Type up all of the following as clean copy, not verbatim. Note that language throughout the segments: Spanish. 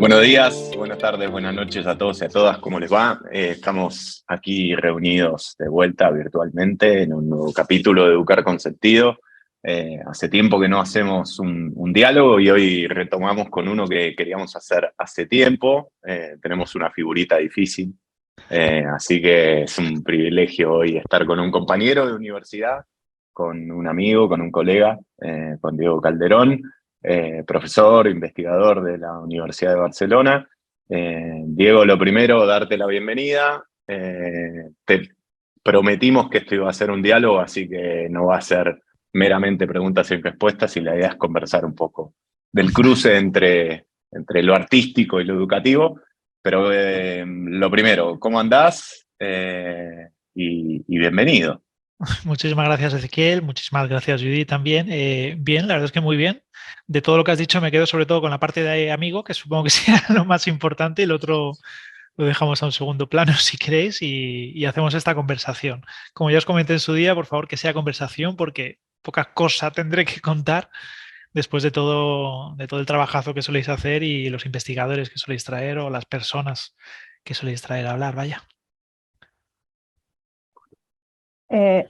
Buenos días, buenas tardes, buenas noches a todos y a todas, ¿cómo les va? Estamos aquí reunidos de vuelta virtualmente en un nuevo capítulo de Educar con Sentido. Hace tiempo que no hacemos un diálogo y hoy retomamos con uno que queríamos hacer hace tiempo. Tenemos una figurita difícil, así que es un privilegio hoy estar con un compañero de universidad, con un amigo, con un colega, con Diego Calderón. Profesor, investigador de la Universidad de Barcelona. Diego, lo primero, darte la bienvenida. Te prometimos que esto iba a ser un diálogo, así que no va a ser meramente preguntas y respuestas, y la idea es conversar un poco del cruce entre lo artístico y lo educativo. Pero lo primero, ¿cómo andás? Y bienvenido. Muchísimas gracias, Ezequiel. Muchísimas gracias, Judy, también. Bien, la verdad es que muy bien. De todo lo que has dicho, me quedo sobre todo con la parte de amigo, que supongo que sea lo más importante, y el otro lo dejamos a un segundo plano, si queréis, y hacemos esta conversación. Como ya os comenté en su día, por favor, que sea conversación, porque poca cosa tendré que contar después de todo el trabajazo que soléis hacer y los investigadores que soléis traer o las personas que soléis traer a hablar, vaya.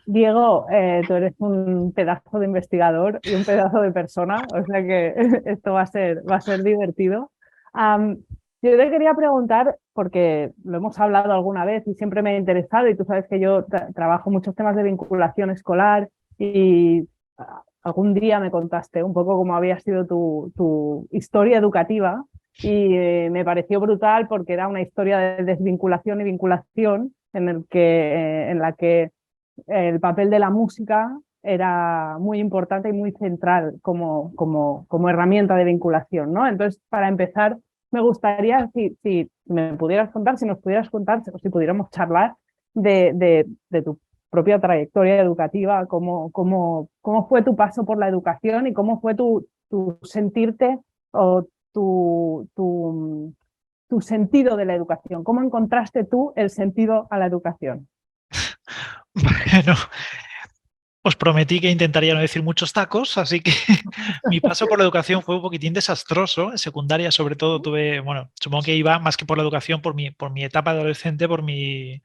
Diego, tú eres un pedazo de investigador y un pedazo de persona, o sea que esto va a ser divertido. Yo te quería preguntar, porque lo hemos hablado alguna vez y siempre me ha interesado, y tú sabes que yo trabajo muchos temas de vinculación escolar y algún día me contaste un poco cómo había sido tu historia educativa y me pareció brutal porque era una historia de desvinculación y vinculación en la que el papel de la música era muy importante y muy central como herramienta de vinculación, ¿no? Entonces, para empezar, me gustaría, si me pudieras contar, si nos pudieras contar, o si pudiéramos charlar de tu propia trayectoria educativa, cómo fue tu paso por la educación y cómo fue tu sentirte o tu sentido de la educación. ¿Cómo encontraste tú el sentido a la educación? Bueno, os prometí que intentaría no decir muchos tacos, así que mi paso por la educación fue un poquitín desastroso. En secundaria, sobre todo, tuve, bueno, supongo que iba más que por la educación, por mi etapa adolescente, por mi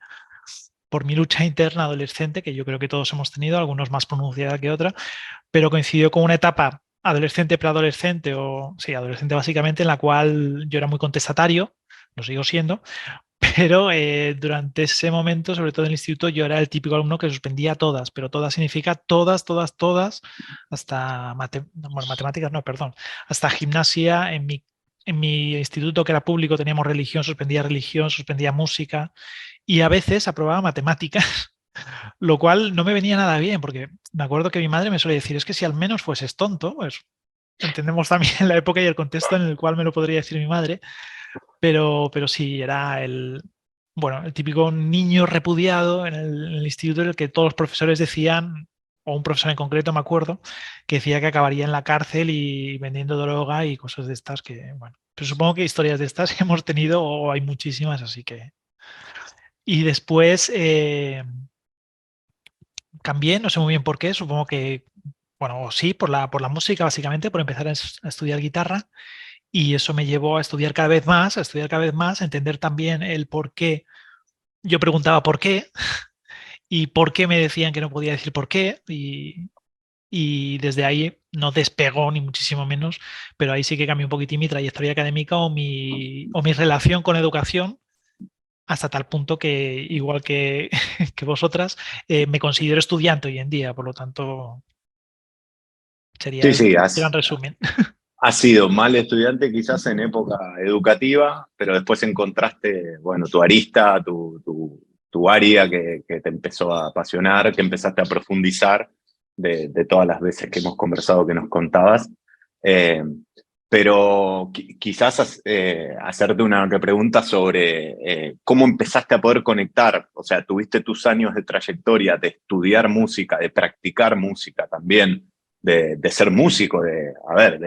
lucha interna adolescente, que yo creo que todos hemos tenido, algunos más pronunciada que otra, pero coincidió con una etapa adolescente, preadolescente, o sí, adolescente básicamente, en la cual yo era muy contestatario, lo sigo siendo, pero durante ese momento, sobre todo en el instituto, yo era el típico alumno que suspendía todas, pero todas significa todas, todas, todas, hasta bueno, matemáticas, no, perdón, hasta gimnasia. En mi instituto, que era público, teníamos religión, suspendía música y a veces aprobaba matemáticas, lo cual no me venía nada bien, porque me acuerdo que mi madre me suele decir, es que si al menos fueses tonto, pues entendemos también la época y el contexto en el cual me lo podría decir mi madre. Pero sí, era el típico niño repudiado en el instituto, en el que todos los profesores decían, o un profesor en concreto me acuerdo, que decía que acabaría en la cárcel y vendiendo droga y cosas de estas que, bueno, pero supongo que historias de estas hemos tenido o hay muchísimas, así que... Y después cambié, no sé muy bien por qué, supongo que, bueno, o sí, por la música básicamente, por empezar a estudiar guitarra. Y eso me llevó a estudiar cada vez más, a estudiar cada vez más, a entender también el por qué. Yo preguntaba por qué y por qué me decían que no podía decir por qué. Y desde ahí no despegó ni muchísimo menos, pero ahí sí que cambió un poquitín mi trayectoria académica o mi relación con educación, hasta tal punto que, igual que, que vosotras, me considero estudiante hoy en día. Por lo tanto, sería Sí, el sí, gran resumen. has sido mal estudiante quizás en época educativa, pero después encontraste, bueno, tu arista, tu área que te empezó a apasionar, que empezaste a profundizar de todas las veces que hemos conversado, que nos contabas. Eh, pero quizás hacerte una pregunta sobre cómo empezaste a poder conectar, o sea, tuviste tus años de trayectoria de estudiar música, de practicar música también, de ser músico, de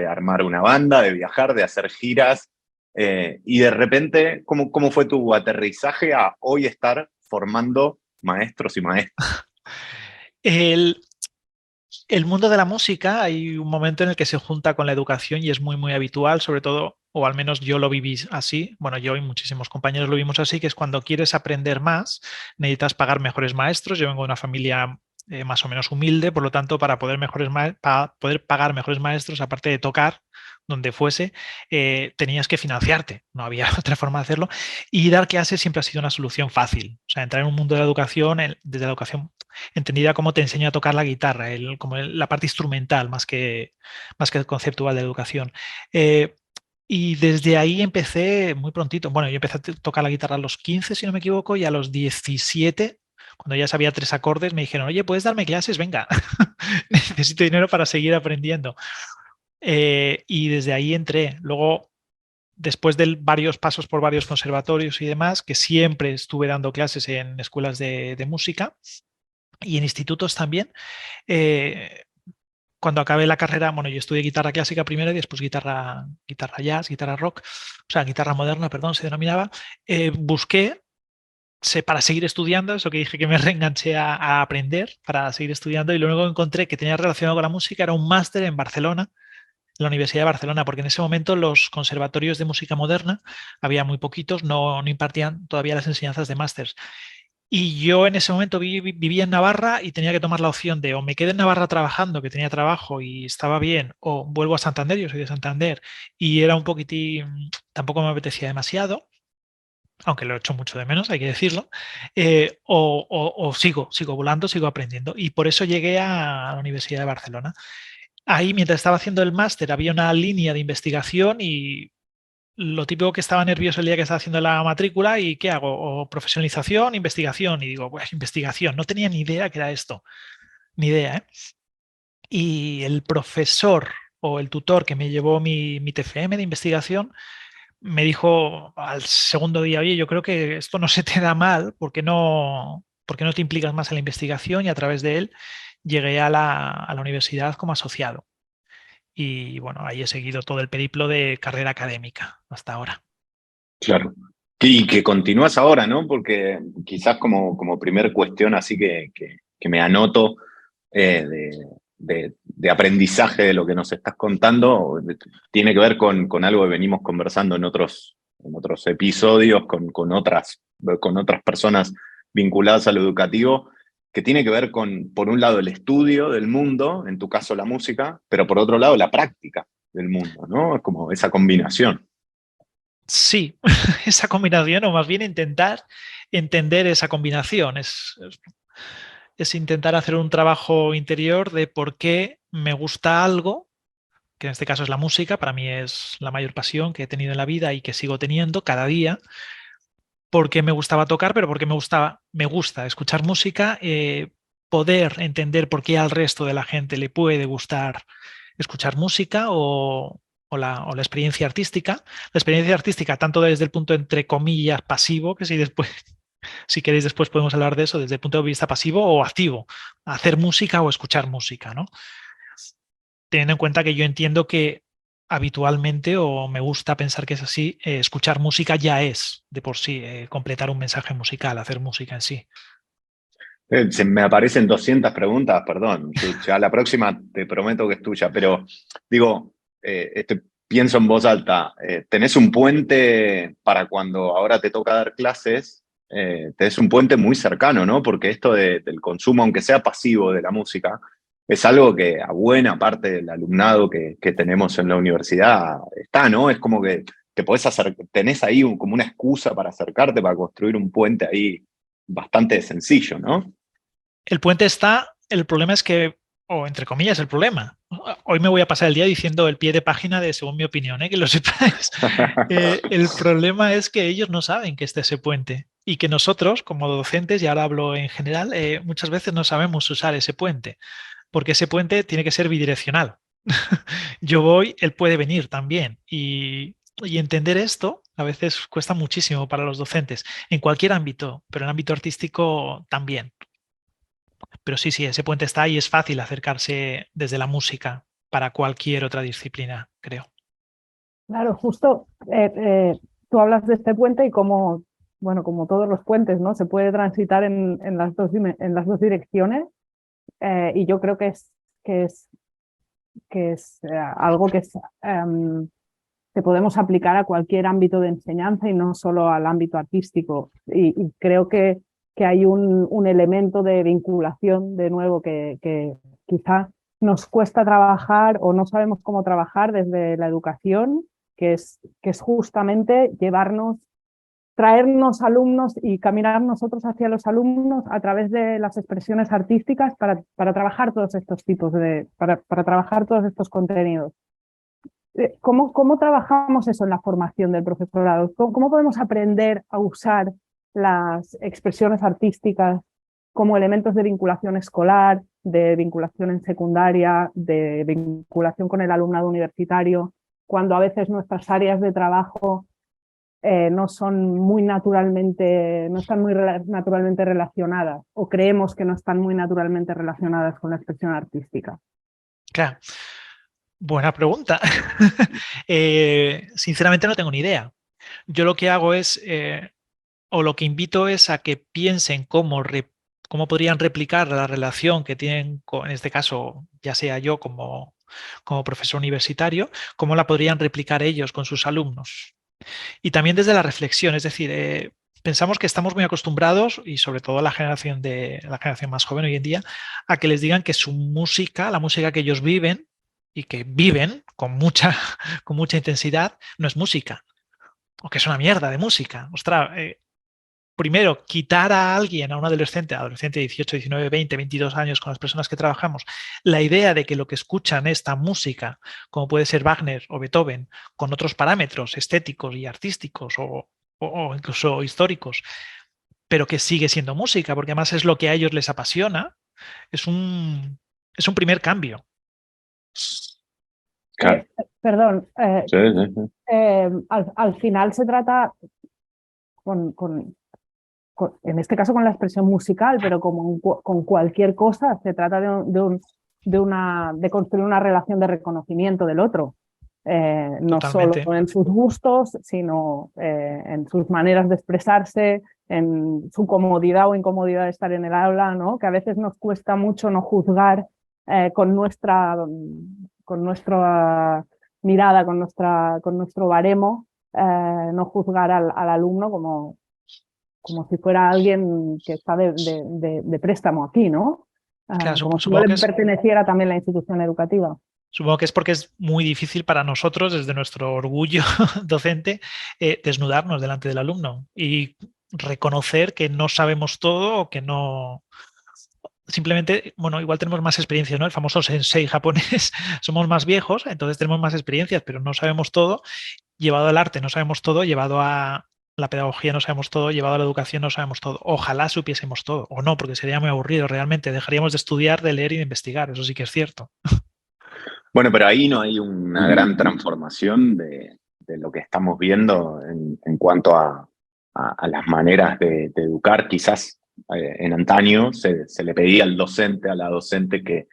armar una banda, de viajar, de hacer giras, y de repente, ¿cómo fue tu aterrizaje a hoy estar formando maestros y maestras? El, el mundo de la música, hay un momento en el que se junta con la educación y es muy, muy habitual, sobre todo o al menos yo lo viví así, bueno, yo y muchísimos compañeros lo vimos así, que es cuando quieres aprender más, necesitas pagar mejores maestros. Yo vengo de una familia más o menos humilde, por lo tanto, para poder, para poder pagar mejores maestros, aparte de tocar donde fuese, tenías que financiarte, no había otra forma de hacerlo, y dar clases siempre ha sido una solución fácil. O sea, entrar en un mundo de la educación, desde la educación entendida como te enseño a tocar la guitarra, la parte instrumental más que conceptual de la educación. Y desde ahí empecé muy prontito. Bueno, yo empecé a tocar la guitarra a los 15, si no me equivoco, y a los 17, cuando ya sabía 3 acordes, me dijeron, oye, ¿puedes darme clases? Venga, necesito dinero para seguir aprendiendo. Y desde ahí entré. Luego, después de varios pasos por varios conservatorios y demás, que siempre estuve dando clases en escuelas de música y en institutos también, cuando acabé la carrera, bueno, yo estudié guitarra clásica primero y después guitarra jazz, guitarra rock, o sea, guitarra moderna, perdón, se denominaba. Busqué para seguir estudiando, eso que dije que me reenganché a aprender para seguir estudiando, y lo único que encontré que tenía relacionado con la música era un máster en Barcelona, en la Universidad de Barcelona, porque en ese momento los conservatorios de música moderna, había muy poquitos, no impartían todavía las enseñanzas de másters. Y yo en ese momento vivía en Navarra y tenía que tomar la opción de o me quedo en Navarra trabajando, que tenía trabajo y estaba bien, o vuelvo a Santander, yo soy de Santander, y era un poquitín, tampoco me apetecía demasiado, aunque lo he hecho mucho de menos, hay que decirlo, o sigo volando, sigo aprendiendo. Y por eso llegué a la Universidad de Barcelona. Ahí, mientras estaba haciendo el máster, había una línea de investigación y lo típico, que estaba nervioso el día que estaba haciendo la matrícula. ¿Y qué hago? O profesionalización, investigación. Y digo, pues investigación. No tenía ni idea qué era esto. Ni idea, ¿eh? Y el profesor o el tutor que me llevó mi TFM de investigación me dijo al segundo día, oye, yo creo que esto no se te da mal, por qué no te implicas más en la investigación? Y a través de él llegué a la universidad como asociado. Y bueno, ahí he seguido todo el periplo de carrera académica hasta ahora. Claro. Y que continúas ahora, ¿no? Porque quizás como primer cuestión así que me anoto de aprendizaje de lo que nos estás contando, tiene que ver con algo que venimos conversando en otros episodios con otras personas vinculadas a lo educativo, que tiene que ver con, por un lado, el estudio del mundo, en tu caso la música, pero por otro lado, la práctica del mundo, ¿no? Es como esa combinación. Sí, esa combinación, o más bien intentar entender esa combinación, es intentar hacer un trabajo interior de por qué me gusta algo, que en este caso es la música. Para mí es la mayor pasión que he tenido en la vida y que sigo teniendo cada día. Porque me gustaba tocar, pero porque me gusta escuchar música, poder entender por qué al resto de la gente le puede gustar escuchar música, o la experiencia artística. La experiencia artística, tanto desde el punto, entre comillas, pasivo, que si después, si queréis, después podemos hablar de eso, desde el punto de vista pasivo o activo, hacer música o escuchar música, ¿no? Teniendo en cuenta que yo entiendo que habitualmente, o me gusta pensar que es así, escuchar música ya es de por sí completar un mensaje musical, hacer música en sí. Se me aparecen 200 preguntas, perdón. Ya la próxima te prometo que es tuya, pero digo, pienso en voz alta. Tenés un puente para cuando ahora te toca dar clases, tenés un puente muy cercano, ¿no? Porque esto del consumo, aunque sea pasivo de la música, es algo que a buena parte del alumnado que tenemos en la universidad está, ¿no? Es como que te podés tenés ahí como una excusa para acercarte, para construir un puente ahí bastante sencillo, ¿no? El puente está, el problema es que, o entre comillas, el problema. Hoy me voy a pasar el día diciendo el pie de página de según mi opinión, que lo sepáis. El problema es que ellos no saben que está ese puente, y que nosotros, como docentes, y ahora hablo en general, muchas veces no sabemos usar ese puente, porque ese puente tiene que ser bidireccional. Yo voy, él puede venir también. Y entender esto a veces cuesta muchísimo para los docentes, en cualquier ámbito, pero en ámbito artístico también. Pero sí, sí, ese puente está, y es fácil acercarse desde la música para cualquier otra disciplina, creo. Claro, justo tú hablas de este puente y cómo, bueno, como todos los puentes, ¿no? Se puede transitar en las dos direcciones, y yo creo que es algo que es que podemos aplicar a cualquier ámbito de enseñanza y no solo al ámbito artístico. Y creo que hay un elemento de vinculación, de nuevo, que quizá nos cuesta trabajar o no sabemos cómo trabajar desde la educación, que es justamente traernos alumnos y caminar nosotros hacia los alumnos a través de las expresiones artísticas para trabajar todos estos para trabajar todos estos contenidos. ¿Cómo trabajamos eso en la formación del profesorado? ¿Cómo podemos aprender a usar las expresiones artísticas como elementos de vinculación escolar, de vinculación en secundaria, de vinculación con el alumnado universitario, cuando a veces nuestras áreas de trabajo no están muy naturalmente relacionadas, o creemos que no están muy naturalmente relacionadas con la expresión artística? Claro. Buena pregunta. Sinceramente no tengo ni idea. Yo lo que hago es, o lo que invito es a que piensen cómo podrían replicar la relación que tienen en este caso, ya sea yo como profesor universitario, cómo la podrían replicar ellos con sus alumnos. Y también desde la reflexión, es decir, pensamos que estamos muy acostumbrados, y sobre todo la generación más joven hoy en día, a que les digan que su música, la música que ellos viven y que viven con mucha intensidad, no es música, o que es una mierda de música. Ostras, primero, quitar a alguien, a un adolescente de 18, 19, 20, 22 años, con las personas que trabajamos, la idea de que lo que escuchan es esta música, como puede ser Wagner o Beethoven, con otros parámetros estéticos y artísticos o incluso históricos, pero que sigue siendo música, porque además es lo que a ellos les apasiona, es un primer cambio. Claro. Perdón, Sí, sí, sí. al final se trata, en este caso con la expresión musical, pero como con cualquier cosa, se trata de construir una relación de reconocimiento del otro. No Totalmente. Solo en sus gustos, sino en sus maneras de expresarse, en su comodidad o incomodidad de estar en el aula, ¿no? Que a veces nos cuesta mucho no juzgar con nuestra mirada, con nuestro baremo, no juzgar al alumno como si fuera alguien que está de préstamo aquí, ¿no? Claro, Como si no le perteneciera también la institución educativa. Supongo que es porque es muy difícil para nosotros, desde nuestro orgullo docente, desnudarnos delante del alumno y reconocer que no sabemos todo o que no... Simplemente, bueno, igual tenemos más experiencia, ¿no? El famoso sensei japonés, somos más viejos, entonces tenemos más experiencias, pero no sabemos todo. Llevado al arte no sabemos todo, llevado a la pedagogía no sabemos todo, llevado a la educación no sabemos todo. Ojalá supiésemos todo, o no, porque sería muy aburrido realmente. Dejaríamos de estudiar, de leer y de investigar, eso sí que es cierto. Bueno, pero ahí no hay una gran transformación de lo que estamos viendo en cuanto a las maneras de educar. Quizás en antaño se le pedía al docente, a la docente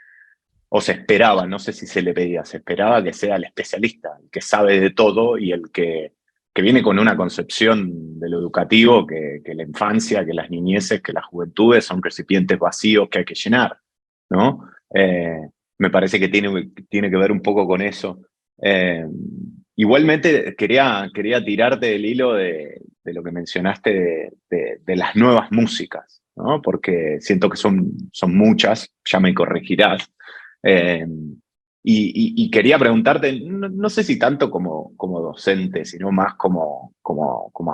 o se esperaba, no sé si se le pedía, se esperaba que sea el especialista, el que sabe de todo y el que viene con una concepción de lo educativo, que la infancia, que las niñeces, que las juventudes son recipientes vacíos que hay que llenar, ¿no? Me parece que tiene que ver un poco con eso. Igualmente quería tirarte del hilo de lo que mencionaste de las nuevas músicas, ¿no? Porque siento que son muchas, ya me corregirás. Y quería preguntarte, no sé si tanto como docente, sino más como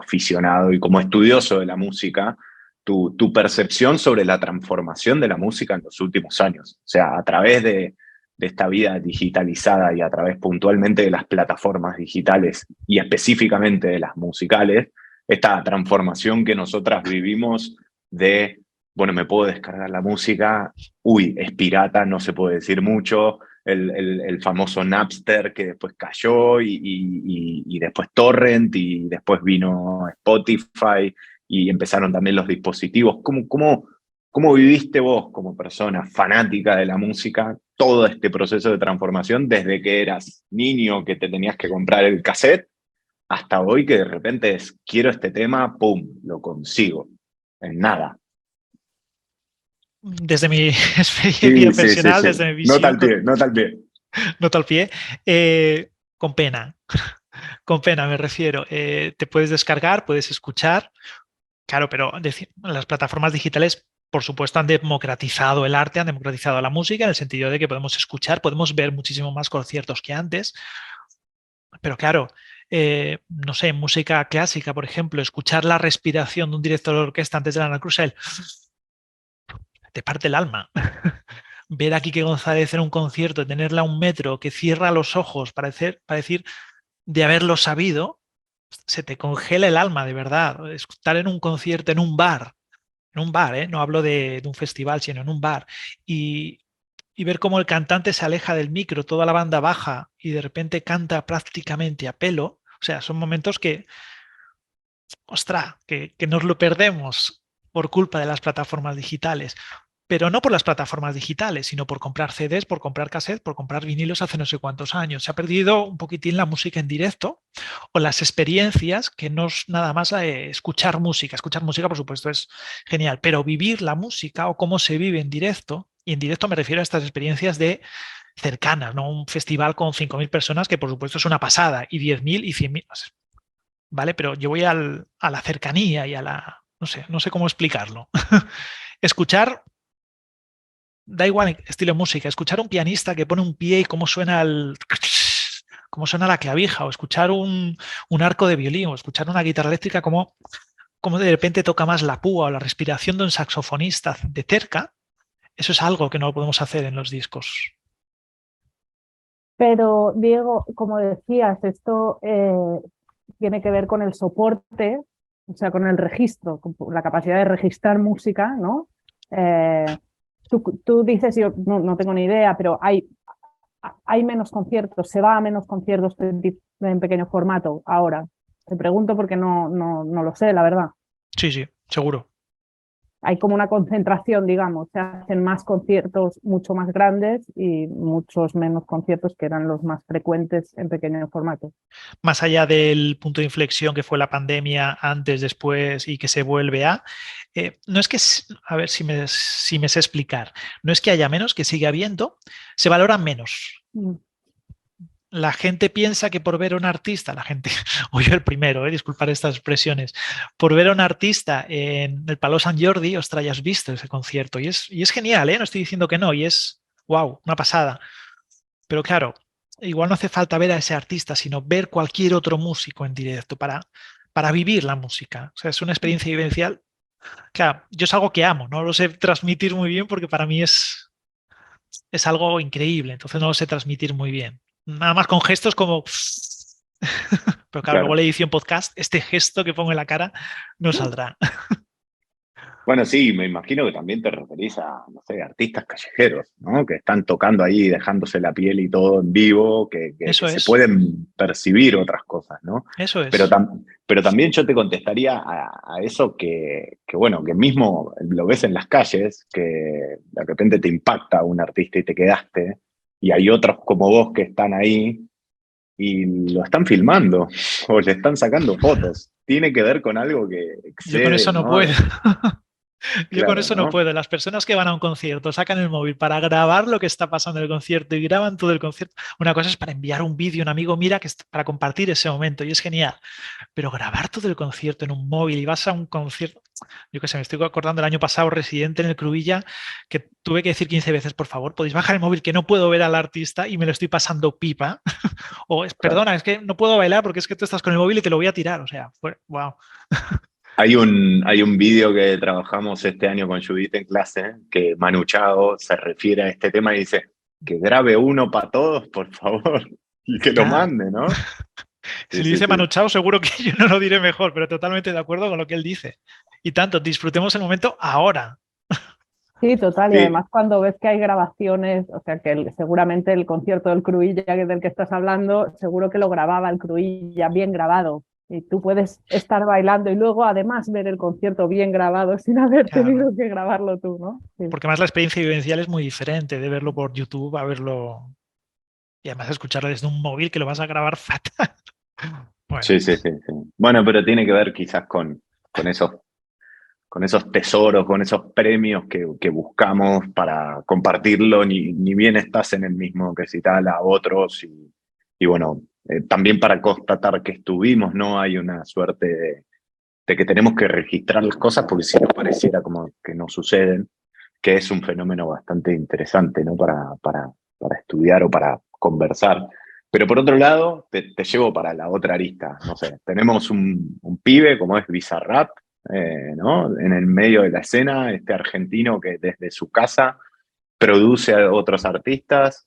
aficionado y como estudioso de la música, tu percepción sobre la transformación de la música en los últimos años. O sea, a través de esta vida digitalizada y a través puntualmente de las plataformas digitales y específicamente de las musicales, esta transformación que nosotras vivimos de, bueno, me puedo descargar la música, uy, es pirata, no se puede decir mucho, el famoso Napster que después cayó y después Torrent y después vino Spotify y empezaron también los dispositivos. ¿Cómo viviste vos como persona fanática de la música todo este proceso de transformación desde que eras niño que te tenías que comprar el cassette hasta hoy que de repente quiero este tema, pum, lo consigo, en nada? Desde mi experiencia personal, sí. desde mi visión... Nota al pie. Nota al pie. Con pena. Con pena me refiero. Te puedes descargar, puedes escuchar. Claro, pero las plataformas digitales, por supuesto, han democratizado el arte, han democratizado la música, en el sentido de que podemos escuchar, podemos ver muchísimo más conciertos que antes. Pero claro, no sé, música clásica, por ejemplo, escuchar la respiración de un director de orquesta antes de la Crusel, te parte el alma. Ver a Quique González en un concierto, tenerla a un metro, que cierra los ojos para decir de haberlo sabido, se te congela el alma, de verdad. Estar en un concierto, en un bar, ¿eh? No hablo de un festival, sino en un bar, y, y ver cómo el cantante se aleja del micro, toda la banda baja y de repente canta prácticamente a pelo. O sea, son momentos que, ostras, que nos lo perdemos por culpa de las plataformas digitales. Pero no por las plataformas digitales, sino por comprar CDs, por comprar cassettes, por comprar vinilos hace no sé cuántos años. Se ha perdido un poquitín la música en directo o las experiencias, que no es nada más escuchar música. Escuchar música, por supuesto, es genial, pero vivir la música o cómo se vive en directo, y en directo me refiero a estas experiencias de cercanas, ¿no? Un festival con 5.000 personas, que por supuesto es una pasada, y 10.000 y 100.000, ¿vale? Pero yo voy a la cercanía y a la... no sé cómo explicarlo. Escuchar, da igual el estilo de música, escuchar un pianista que pone un pie y cómo suena la clavija, o escuchar un arco de violín, o escuchar una guitarra eléctrica, cómo de repente toca más la púa o la respiración de un saxofonista de cerca, eso es algo que no podemos hacer en los discos. Pero, Diego, como decías, esto tiene que ver con el soporte, o sea, con el registro, con la capacidad de registrar música, ¿no? Tú dices, yo no tengo ni idea, pero hay menos conciertos, se va a menos conciertos en pequeño formato ahora. Te pregunto porque no lo sé, la verdad. Sí, sí, seguro. Hay como una concentración, digamos, se hacen más conciertos mucho más grandes y muchos menos conciertos que eran los más frecuentes en pequeño formato. Más allá del punto de inflexión que fue la pandemia, antes, después y que se vuelve no es que, a ver si me sé explicar, no es que haya menos, que sigue habiendo, se valoran menos. La gente piensa que por ver a un artista, la gente, o yo el primero, disculpar estas expresiones, por ver a un artista en el Palau Sant Jordi, ostras, ya has visto ese concierto. Y es genial, no estoy diciendo que no, y es, wow, una pasada. Pero claro, igual no hace falta ver a ese artista, sino ver cualquier otro músico en directo para vivir la música. O sea, es una experiencia vivencial. Claro, yo es algo que amo, no lo sé transmitir muy bien porque para mí es algo increíble, entonces no lo sé transmitir muy bien. Nada más con gestos como... Pero claro, luego la edición podcast, este gesto que pongo en la cara no saldrá. Bueno, sí, me imagino que también te referís a, no sé, artistas callejeros, ¿no? Que están tocando ahí, dejándose la piel y todo en vivo, que se pueden percibir otras cosas, ¿no? Eso es. Pero también yo te contestaría a eso bueno, que mismo lo ves en las calles, que de repente te impacta un artista y te quedaste, y hay otros como vos que están ahí y lo están filmando o le están sacando fotos. Tiene que ver con algo que excede, yo con eso no puedo. Yo claro, con eso no puedo. Las personas que van a un concierto sacan el móvil para grabar lo que está pasando en el concierto y graban todo el concierto. Una cosa es para enviar un vídeo a un amigo, mira, que es para compartir ese momento y es genial. Pero grabar todo el concierto en un móvil y vas a un concierto... Yo qué sé, me estoy acordando del año pasado, Residente en el Cruïlla, que tuve que decir 15 veces, por favor, podéis bajar el móvil que no puedo ver al artista y me lo estoy pasando pipa. O perdona, es que no puedo bailar porque es que tú estás con el móvil y te lo voy a tirar. O sea, wow. Hay un vídeo que trabajamos este año con Judith en clase, que Manu Chao se refiere a este tema y dice que grabe uno para todos, por favor, y que lo mande, ¿no? Si lo dice Manu Chao, seguro que yo no lo diré mejor, pero totalmente de acuerdo con lo que él dice. Y tanto, disfrutemos el momento ahora. Sí, total. Y además cuando ves que hay grabaciones, o sea que seguramente el concierto del Cruïlla del que estás hablando, seguro que lo grababa el Cruïlla bien grabado. Y tú puedes estar bailando y luego además ver el concierto bien grabado sin haber tenido que grabarlo tú, ¿no? Sí. Porque además la experiencia vivencial es muy diferente de verlo por YouTube a verlo y además escucharlo desde un móvil que lo vas a grabar fatal. Bueno. Sí. Bueno, pero tiene que ver quizás con esos tesoros, con esos premios que buscamos para compartirlo, ni bien estás en el mismo que si tal a otros y bueno, también para constatar que estuvimos, no hay una suerte de que tenemos que registrar las cosas porque si no pareciera como que no suceden, que es un fenómeno bastante interesante, ¿no? Para estudiar o para conversar. Pero por otro lado, te llevo para la otra arista, no sé, tenemos un pibe como es Bizarrap, ¿no? En el medio de la escena, este argentino que desde su casa produce a otros artistas.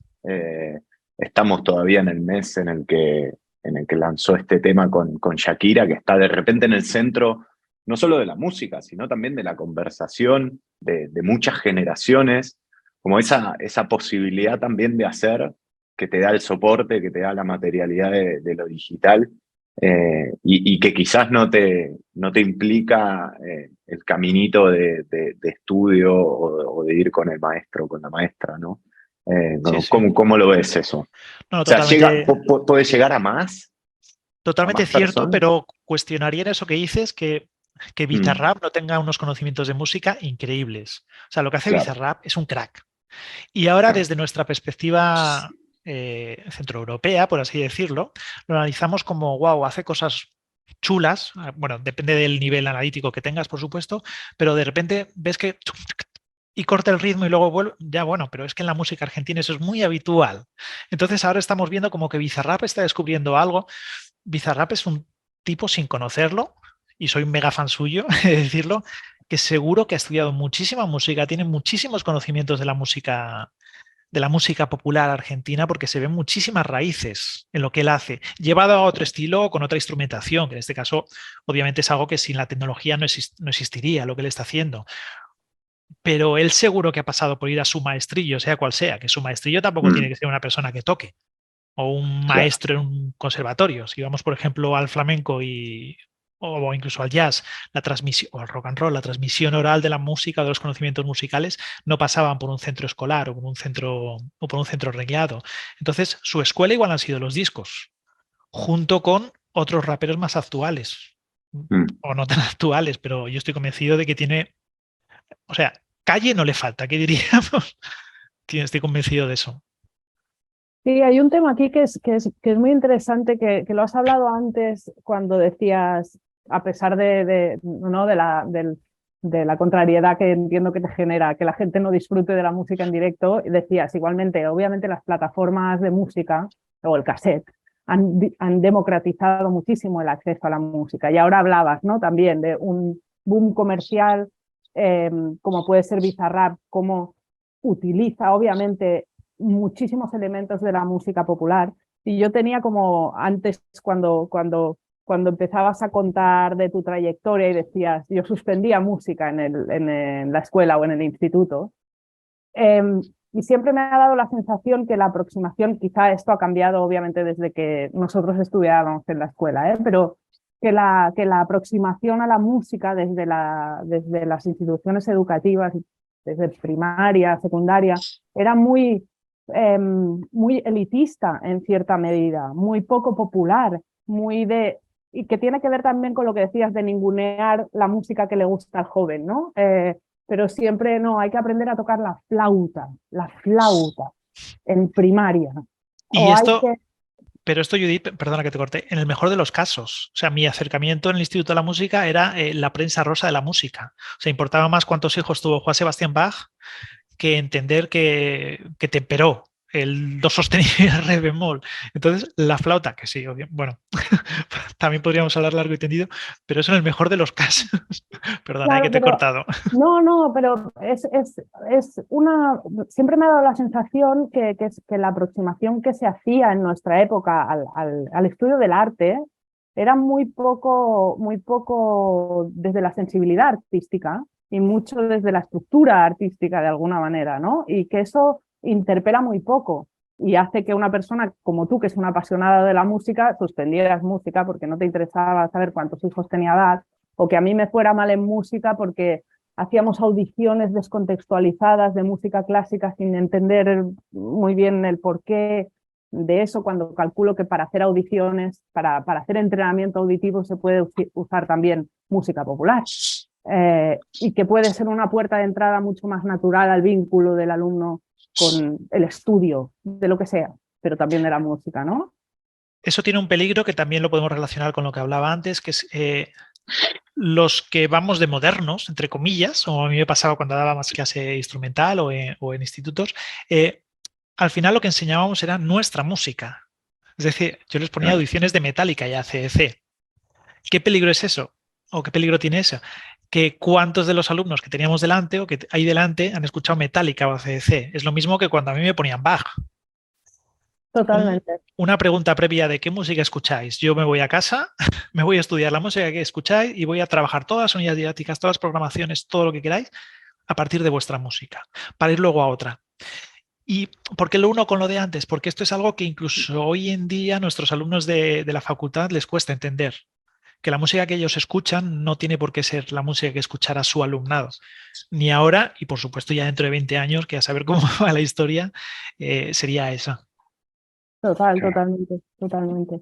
Estamos todavía en el mes en el que lanzó este tema con Shakira, que está de repente en el centro no solo de la música, sino también de la conversación de muchas generaciones, como esa posibilidad también de hacer que te da el soporte, que te da la materialidad de lo digital, y que quizás no te implica el caminito de estudio o de ir con el maestro o con la maestra, ¿no? Sí, sí. ¿Cómo lo ves eso? No, O sea, totalmente, ¿puede llegar a más totalmente cierto, personas? pero cuestionaría en eso que dices que Mm, Bizarrap no tenga unos conocimientos de música increíbles. O sea, lo que hace claro, Bizarrap es un crack. Y ahora, claro. desde nuestra perspectiva centroeuropea, por así decirlo, lo analizamos como, wow, hace cosas chulas. Bueno, depende del nivel analítico que tengas, por supuesto, pero de repente ves que y corta el ritmo y luego vuelve, ya bueno, pero es que en la música argentina eso es muy habitual. Entonces ahora estamos viendo como que Bizarrap está descubriendo algo. Bizarrap es un tipo sin conocerlo, y soy un mega fan suyo, de decirlo, que seguro que ha estudiado muchísima música, tiene muchísimos conocimientos de la música popular argentina, porque se ven muchísimas raíces en lo que él hace, llevado a otro estilo con otra instrumentación, que en este caso obviamente es algo que sin la tecnología no existiría lo que él está haciendo. Pero él seguro que ha pasado por ir a su maestrillo, sea cual sea, que su maestrillo tampoco tiene Mm, que ser una persona que toque o un claro. maestro en un conservatorio. Si vamos, por ejemplo, al flamenco o incluso al jazz, la transmisión, o al rock and roll, la transmisión oral de la música, de los conocimientos musicales, no pasaban por un centro escolar o por un centro reglado. Entonces, su escuela igual han sido los discos, junto con otros raperos más actuales, Mm. o no tan actuales, pero yo estoy convencido de que tiene, o sea, calle no le falta, ¿qué diríamos? Estoy convencido de eso. Sí, hay un tema aquí que es muy interesante, que lo has hablado antes cuando decías, a pesar ¿no? de la contrariedad que entiendo que te genera, que la gente no disfrute de la música en directo, decías igualmente, obviamente las plataformas de música o el cassette han democratizado muchísimo el acceso a la música. Y ahora hablabas, ¿no? También de un boom comercial, como puede ser Bizarrap, como utiliza obviamente muchísimos elementos de la música popular. Y yo tenía como antes, cuando empezabas a contar de tu trayectoria y decías, yo suspendía música en la escuela o en el instituto, eh, y siempre me ha dado la sensación que la aproximación, quizá esto ha cambiado obviamente desde que nosotros estudiábamos en la escuela, pero que la aproximación a la música desde las instituciones educativas, desde primaria, secundaria, era muy elitista en cierta medida, muy poco popular, y que tiene que ver también con lo que decías de ningunear la música que le gusta al joven, ¿no? Pero siempre no, hay que aprender a tocar la flauta en primaria. Y O hay esto, que pero esto, Judith, perdona que te corté, en el mejor de los casos. O sea, mi acercamiento en el Instituto de la Música era la prensa rosa de la música. O sea, importaba más cuántos hijos tuvo Juan Sebastián Bach que entender que temperó el do sostenido y el re bemol. Entonces, la flauta, que sí, bueno, también podríamos hablar largo y tendido, pero eso en el mejor de los casos. Perdona, que Claro, te he pero cortado. no, pero siempre me ha dado la sensación que la aproximación que se hacía en nuestra época al estudio del arte era muy poco desde la sensibilidad artística y mucho desde la estructura artística de alguna manera, ¿no? Y que eso interpela muy poco y hace que una persona como tú, que es una apasionada de la música, suspendieras música porque no te interesaba saber cuántos hijos tenía Bach, o que a mí me fuera mal en música porque hacíamos audiciones descontextualizadas de música clásica sin entender muy bien el porqué de eso, cuando calculo que para hacer audiciones, para hacer entrenamiento auditivo se puede usar también música popular, y que puede ser una puerta de entrada mucho más natural al vínculo del alumno con el estudio de lo que sea, pero también de la música, ¿no? Eso tiene un peligro que también lo podemos relacionar con lo que hablaba antes, que es los que vamos de modernos, entre comillas, o a mí me pasaba cuando daba más clase instrumental o en institutos, al final lo que enseñábamos era nuestra música. Es decir, yo les ponía Claro. audiciones de Metallica y AC/DC. ¿Qué peligro es eso? ¿O qué peligro tiene eso? Que cuántos de los alumnos que teníamos delante o que hay delante han escuchado Metallica o AC/DC. Es lo mismo que cuando a mí me ponían Bach. Totalmente. Una pregunta previa de qué música escucháis. Yo me voy a casa, me voy a estudiar la música que escucháis y voy a trabajar todas las unidades didácticas, todas las programaciones, todo lo que queráis a partir de vuestra música, para ir luego a otra. ¿Y por qué lo uno con lo de antes? Porque esto es algo que incluso hoy en día a nuestros alumnos de la facultad les cuesta entender. Que la música que ellos escuchan no tiene por qué ser la música que escuchará su alumnado. Ni ahora, y por supuesto ya dentro de 20 años, que a saber cómo va la historia, sería esa. Claro. Totalmente.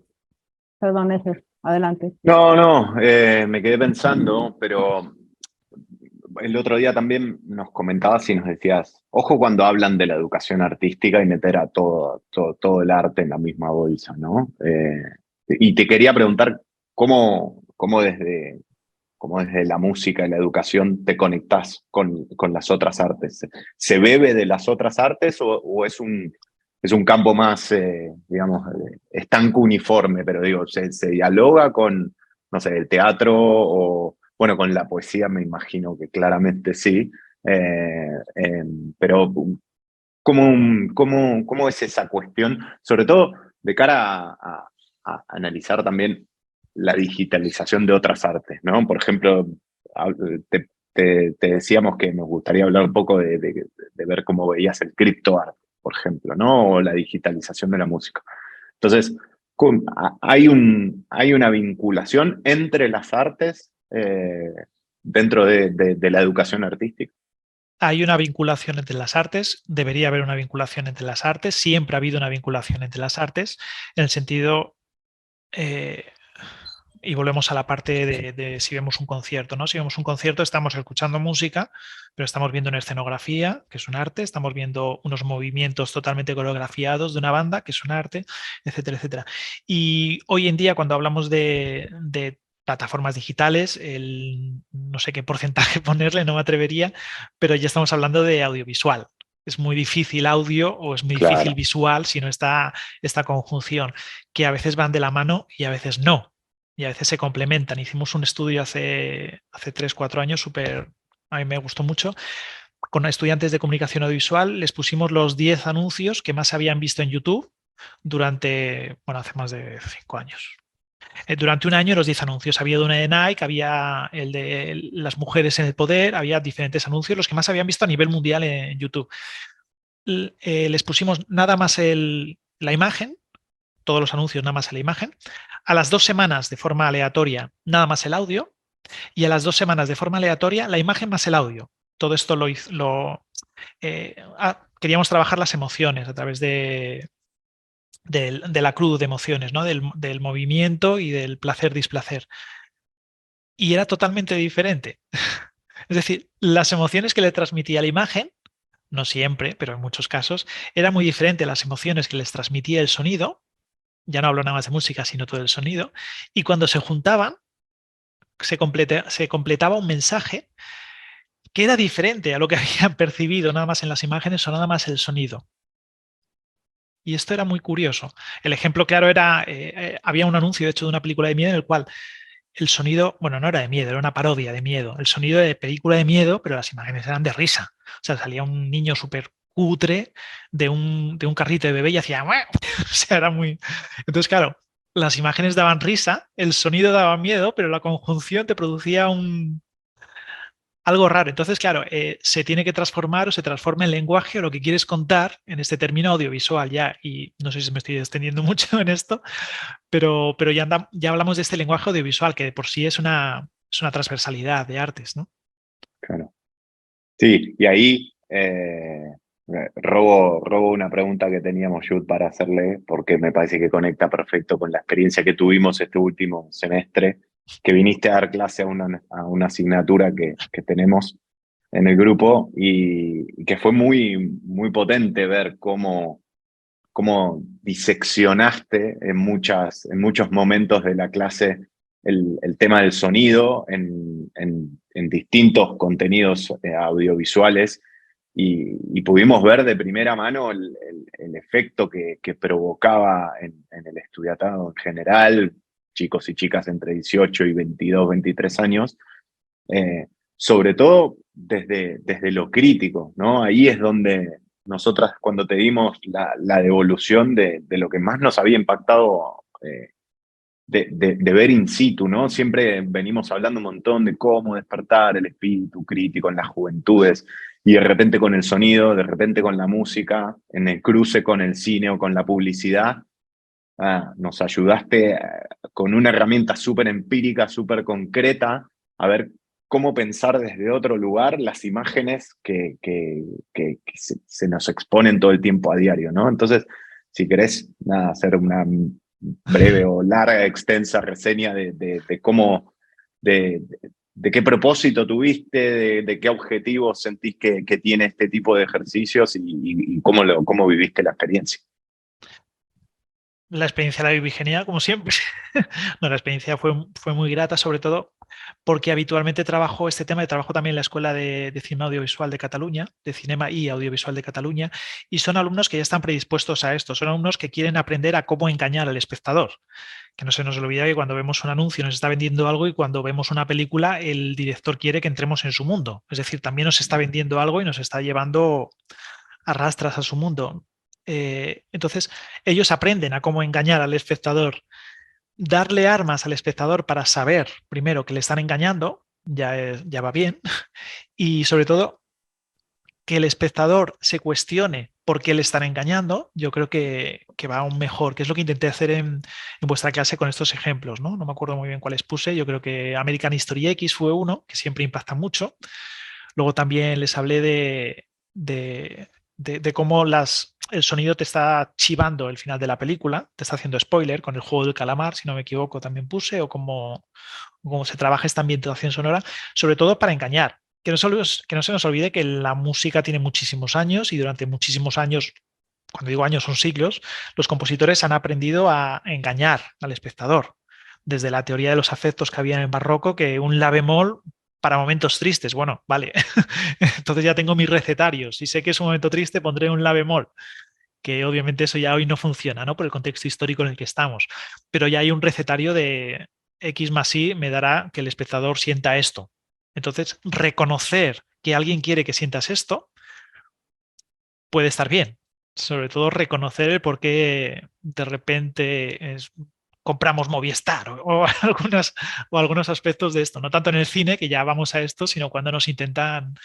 Perdón, ese. Adelante. No, no, me quedé pensando, pero el otro día también nos comentabas y nos decías, ojo cuando hablan de la educación artística y meter a todo el arte en la misma bolsa, ¿no? Y te quería preguntar cómo desde la música y la educación te conectás con las otras artes. ¿Se bebe de las otras artes o es un campo más, digamos, estanco uniforme, pero digo, se dialoga con, no sé, el teatro o, bueno, con la poesía me imagino que claramente sí, pero ¿cómo es esa cuestión? Sobre todo de cara a analizar también la digitalización de otras artes, ¿no? Por ejemplo, te decíamos que nos gustaría hablar un poco de ver cómo veías el criptoarte, por ejemplo, ¿no? O la digitalización de la música. Entonces, hay una vinculación entre las artes dentro de la educación artística. Hay una vinculación entre las artes, debería haber una vinculación entre las artes, siempre ha habido una vinculación entre las artes, en el sentido, y volvemos a la parte de si vemos un concierto, ¿no? Si vemos un concierto estamos escuchando música, pero estamos viendo una escenografía, que es un arte, estamos viendo unos movimientos totalmente coreografiados de una banda, que es un arte, etcétera, etcétera. Y hoy en día cuando hablamos de plataformas digitales, no sé qué porcentaje ponerle, no me atrevería, pero ya estamos hablando de audiovisual. Es muy difícil audio o es muy difícil Claro, visual si no está esta conjunción, que a veces van de la mano y a veces no. Y a veces se complementan. Hicimos un estudio hace 3, 4 años, a mí me gustó mucho, con estudiantes de comunicación audiovisual. Les pusimos los 10 anuncios que más se habían visto en YouTube durante, bueno, hace más de 5 años. Durante un año los 10 anuncios. Había uno de Nike, había el de las mujeres en el poder, había diferentes anuncios, los que más se habían visto a nivel mundial en YouTube. Les pusimos nada más la imagen, todos los anuncios nada más la imagen. A las 2 semanas de forma aleatoria nada más el audio y a las 2 semanas de forma aleatoria la imagen más el audio. Todo esto queríamos trabajar las emociones a través de la cruz de emociones, ¿no? Del movimiento y del placer-displacer. Y era totalmente diferente. Es decir, las emociones que le transmitía la imagen, no siempre, pero en muchos casos, era muy diferente a las emociones que les transmitía el sonido. Ya no hablo nada más de música, sino todo el sonido. Y cuando se juntaban, se completaba un mensaje que era diferente a lo que habían percibido nada más en las imágenes o nada más el sonido. Y esto era muy curioso. El ejemplo claro era, había un anuncio de hecho de una película de miedo en el cual el sonido, bueno, no era de miedo, era una parodia de miedo. El sonido de película de miedo, pero las imágenes eran de risa. O sea, salía un niño súper cutre de un carrito de bebé y hacía... O sea, era muy... Entonces, claro, las imágenes daban risa, el sonido daba miedo, pero la conjunción te producía algo raro. Entonces, claro, se tiene que transformar o se transforma en lenguaje o lo que quieres contar en este término audiovisual ya. Y no sé si me estoy extendiendo mucho en esto, pero ya hablamos de este lenguaje audiovisual que de por sí es una transversalidad de artes, ¿no? claro. Sí, y ahí robo una pregunta que teníamos, Jude, para hacerle, porque me parece que conecta perfecto con la experiencia que tuvimos este último semestre, que viniste a dar clase a una asignatura que tenemos en el grupo y que fue muy, muy potente ver cómo cómo diseccionaste en muchos momentos de la clase el tema del sonido en distintos contenidos audiovisuales y pudimos ver de primera mano el efecto que provocaba en el estudiantado en general, chicos y chicas entre 18 y 22, 23 años, sobre todo desde lo crítico, ¿no? Ahí es donde nosotras, cuando te dimos la devolución de lo que más nos había impactado de ver in situ, ¿no? Siempre venimos hablando un montón de cómo despertar el espíritu crítico en las juventudes, y de repente con el sonido, de repente con la música, en el cruce con el cine o con la publicidad, nos ayudaste con una herramienta súper empírica, súper concreta, a ver cómo pensar desde otro lugar las imágenes que se nos exponen todo el tiempo a diario, ¿no? Entonces, si querés, nada, hacer una breve o larga, extensa reseña de cómo, de qué propósito tuviste, de qué objetivos sentís que tiene este tipo de ejercicios y cómo viviste la experiencia. La experiencia la viví genial, como siempre. No, la experiencia fue muy grata, sobre todo porque habitualmente trabajo este tema, trabajo también en la Escuela de Cine Audiovisual de Cataluña, de Cinema y Audiovisual de Cataluña, y son alumnos que ya están predispuestos a esto, son alumnos que quieren aprender a cómo engañar al espectador. Que no se nos olvida que cuando vemos un anuncio nos está vendiendo algo, y cuando vemos una película el director quiere que entremos en su mundo. Es decir, también nos está vendiendo algo y nos está llevando a rastras a su mundo. Entonces, ellos aprenden a cómo engañar al espectador, darle armas al espectador para saber, primero, que le están engañando, ya va bien, y sobre todo, que el espectador se cuestione por qué le están engañando. Yo creo que va aún mejor, que es lo que intenté hacer en vuestra clase con estos ejemplos, ¿no? No me acuerdo muy bien cuáles puse, yo creo que American History X fue uno, que siempre impacta mucho. Luego también les hablé de cómo el sonido te está chivando el final de la película, te está haciendo spoiler con el juego del calamar, si no me equivoco, también puse, o cómo se trabaja esta ambientación sonora, sobre todo para engañar. Que no se nos olvide que la música tiene muchísimos años, y durante muchísimos años, cuando digo años son siglos, los compositores han aprendido a engañar al espectador. Desde la teoría de los afectos que había en el barroco, que un la bemol para momentos tristes. Bueno, vale, entonces ya tengo mis recetarios. Si sé que es un momento triste, pondré un la bemol, que obviamente eso ya hoy no funciona, ¿no? Por el contexto histórico en el que estamos. Pero ya hay un recetario de X más Y me dará que el espectador sienta esto. Entonces, reconocer que alguien quiere que sientas esto puede estar bien. Sobre todo reconocer el por qué de repente compramos Movistar o algunos aspectos de esto. No tanto en el cine, que ya vamos a esto, sino cuando nos intentan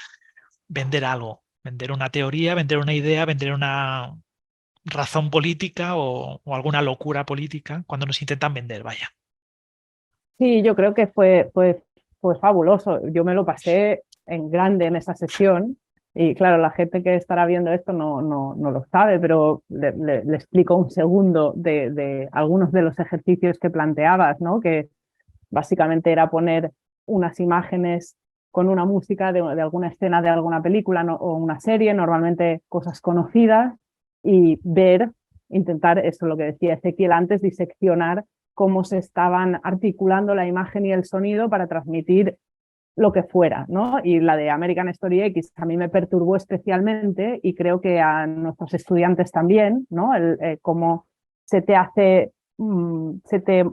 vender algo, vender una teoría, vender una idea, vender una razón política o alguna locura política, cuando nos intentan vender, vaya. Sí, yo creo que fue fabuloso. Yo me lo pasé en grande en esa sesión, y claro, la gente que estará viendo esto no lo sabe, pero le explico un segundo de algunos de los ejercicios que planteabas, ¿no? Que básicamente era poner unas imágenes con una música de alguna escena de alguna película, ¿no? O una serie, normalmente cosas conocidas, y intentar, eso lo que decía Ezequiel antes, diseccionar cómo se estaban articulando la imagen y el sonido para transmitir lo que fuera, ¿no? Y la de American Story X a mí me perturbó especialmente, y creo que a nuestros estudiantes también, ¿no? Cómo se te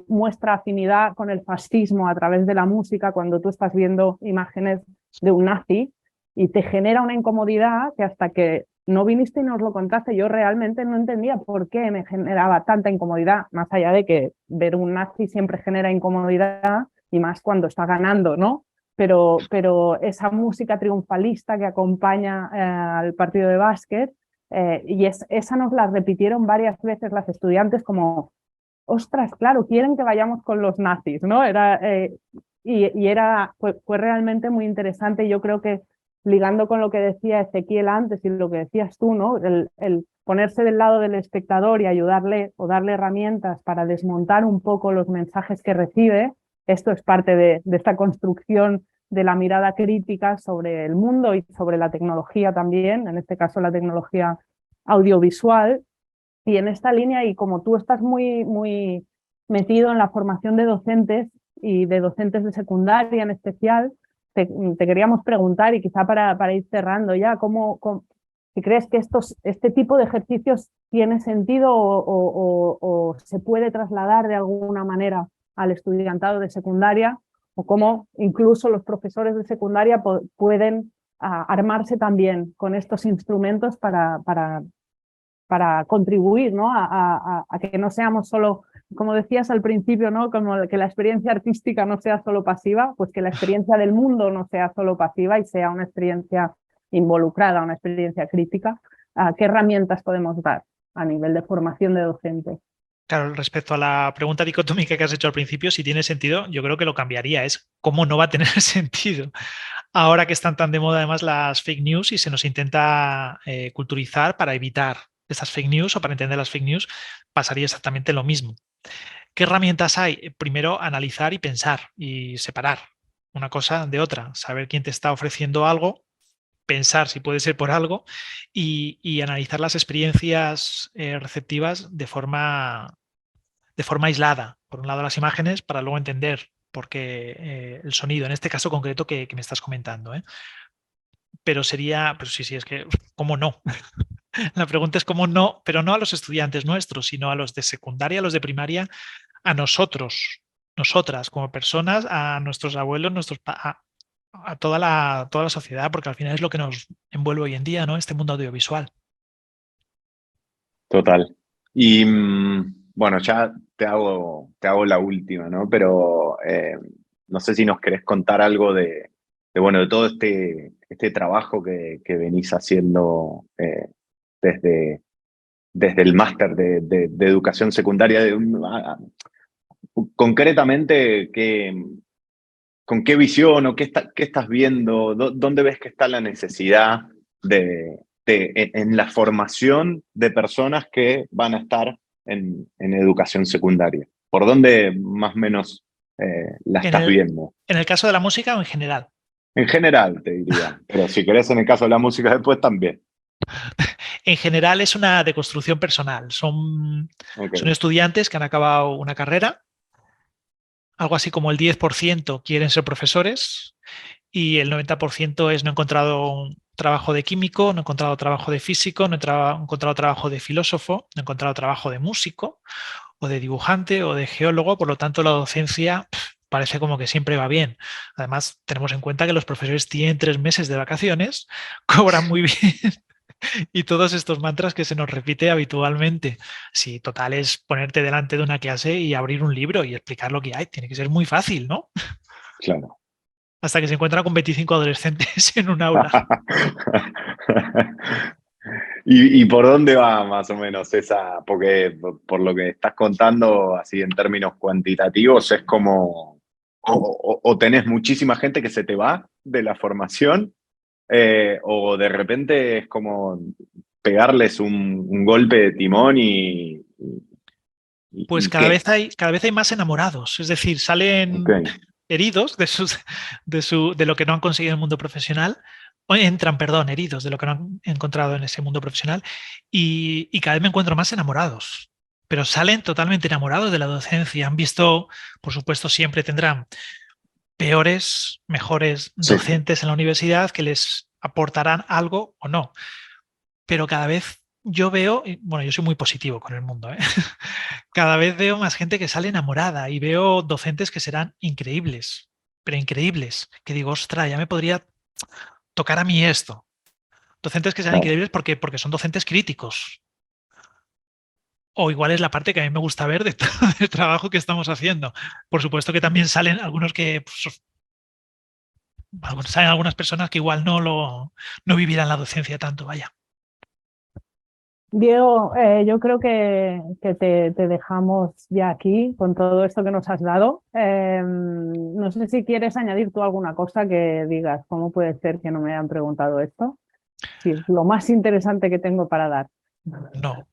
muestra afinidad con el fascismo a través de la música cuando tú estás viendo imágenes de un nazi, y te genera una incomodidad que hasta que no viniste y nos lo contaste, yo realmente no entendía por qué me generaba tanta incomodidad, más allá de que ver un nazi siempre genera incomodidad, y más cuando está ganando, ¿no? Pero esa música triunfalista que acompaña al partido de básquet, esa nos la repitieron varias veces las estudiantes como, ostras, claro, quieren que vayamos con los nazis, ¿no? Fue realmente muy interesante. Yo creo que, ligando con lo que decía Ezequiel antes y lo que decías tú, ¿no? El ponerse del lado del espectador y ayudarle o darle herramientas para desmontar un poco los mensajes que recibe, esto es parte de esta construcción de la mirada crítica sobre el mundo y sobre la tecnología también, en este caso la tecnología audiovisual. Y en esta línea, y como tú estás muy, muy metido en la formación de docentes y de docentes de secundaria en especial, te queríamos preguntar, y quizá para ir cerrando ya, si crees que este tipo de ejercicios tiene sentido o se puede trasladar de alguna manera al estudiantado de secundaria, o cómo incluso los profesores de secundaria pueden armarse también con estos instrumentos para contribuir, ¿no? a que no seamos solo, como decías al principio, ¿no? Como que la experiencia artística no sea solo pasiva, pues que la experiencia del mundo no sea solo pasiva y sea una experiencia involucrada, una experiencia crítica. ¿Qué herramientas podemos dar a nivel de formación de docentes? Claro, respecto a la pregunta dicotómica que has hecho al principio, si tiene sentido, yo creo que lo cambiaría. Es cómo no va a tener sentido. Ahora que están tan de moda además las fake news y se nos intenta culturizar para evitar estas fake news o para entender las fake news, pasaría exactamente lo mismo. ¿Qué herramientas hay? Primero, analizar y pensar y separar una cosa de otra, saber quién te está ofreciendo algo, pensar si puede ser por algo y analizar las experiencias receptivas de forma aislada. Por un lado las imágenes para luego entender por qué el sonido, en este caso concreto que me estás comentando. Pero sí, es que, ¿cómo no? La pregunta es cómo no, pero no a los estudiantes nuestros, sino a los de secundaria, a los de primaria, a nosotros, nosotras como personas, a nuestros abuelos, a toda la sociedad, porque al final es lo que nos envuelve hoy en día, ¿no? Este mundo audiovisual. Total. Y bueno, ya te hago la última, ¿no? Pero no sé si nos querés contar algo bueno, de todo este trabajo que venís haciendo desde, desde el máster de educación secundaria. Concretamente, ¿con qué visión o qué estás viendo? ¿Dónde ves que está la necesidad en la formación de personas que van a estar en educación secundaria? ¿Por dónde más o menos la En estás el, viendo? en el caso de la música o en general. En general, te diría, pero si querés en el caso de la música después también. En general es una deconstrucción personal. Son Ok, estudiantes que han acabado una carrera, algo así como el 10% quieren ser profesores y el 90% no he encontrado un trabajo de químico, no he encontrado trabajo de físico, no he encontrado trabajo de filósofo, no he encontrado trabajo de músico o de dibujante o de geólogo, por lo tanto la docencia parece como que siempre va bien. Además, tenemos en cuenta que los profesores tienen 3 meses de vacaciones, cobran muy bien y todos estos mantras que se nos repite habitualmente. Si total es ponerte delante de una clase y abrir un libro y explicar lo que hay, tiene que ser muy fácil, ¿no? claro. Hasta que se encuentra con 25 adolescentes en un aula. ¿Y por dónde va más o menos esa? Porque por lo que estás contando, así en términos cuantitativos, es como, o tenés muchísima gente que se te va de la formación, o de repente es como pegarles un golpe de timón Pues y ¿qué? cada vez hay más enamorados, es decir, Ok, salen heridos de lo que no han conseguido en el mundo profesional, o entran, perdón, heridos de lo que no han encontrado en ese mundo profesional, y cada vez me encuentro más enamorados, pero salen totalmente enamorados de la docencia. Han visto, por supuesto, siempre tendrán peores, mejores sí, docentes en la universidad que les aportarán algo o no, pero cada vez yo veo, y bueno, yo soy muy positivo con el mundo, ¿eh? Cada vez veo más gente que sale enamorada y veo docentes que serán increíbles, pero increíbles, que digo, ostra, ya me podría tocar a mí esto. Docentes que sean claro. increíbles porque son docentes críticos. O igual es la parte que a mí me gusta ver de todo el trabajo que estamos haciendo. Por supuesto que también salen algunos que, pues, salen algunas personas que igual no vivirán la docencia tanto, vaya. Diego, yo creo que te dejamos ya aquí con todo esto que nos has dado. No sé si quieres añadir tú alguna cosa que digas, ¿cómo puede ser que no me hayan preguntado esto? Sí, es lo más interesante que tengo para dar. No.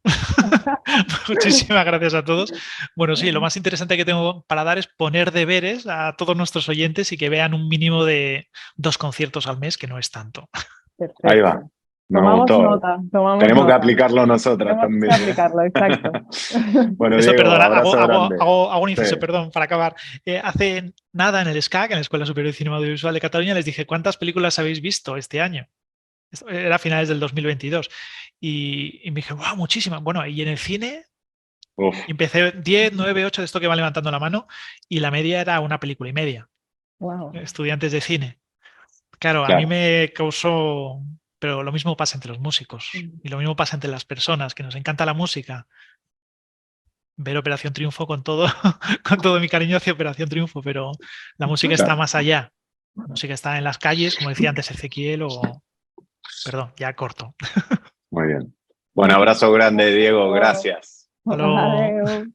Muchísimas gracias a todos. Bueno, sí, lo más interesante que tengo para dar es poner deberes a todos nuestros oyentes y que vean un mínimo de 2 conciertos al mes, que no es tanto. Ahí va. Perfecto. Me Tomamos gustó. nota. Tenemos que aplicarlo nosotros Tenemos también. que aplicarlo, exacto. Bueno, Eso, Diego, perdona, abrazo grande. hago un inciso, Sí. perdón, para acabar. Hace nada en el SCAC, en la Escuela Superior de Cinema Audiovisual de Cataluña, les dije, ¿cuántas películas habéis visto este año? Esto era a finales del 2022. Y me dije, wow, muchísimas. Bueno, y en el cine Uf, empecé 10, 9, 8 de esto que van levantando la mano y la media era una película y media. Wow. Estudiantes de cine. Claro, a mí claro. me causó, pero lo mismo pasa entre los músicos y lo mismo pasa entre las personas, que nos encanta la música. Ver Operación Triunfo con todo, con todo mi cariño hacia Operación Triunfo, pero la música está Claro. más allá. La música está en las calles, como decía antes Ezequiel, o... Perdón, ya corto. Muy bien. Bueno, abrazo grande, Diego. Gracias. Hasta luego. Adeu.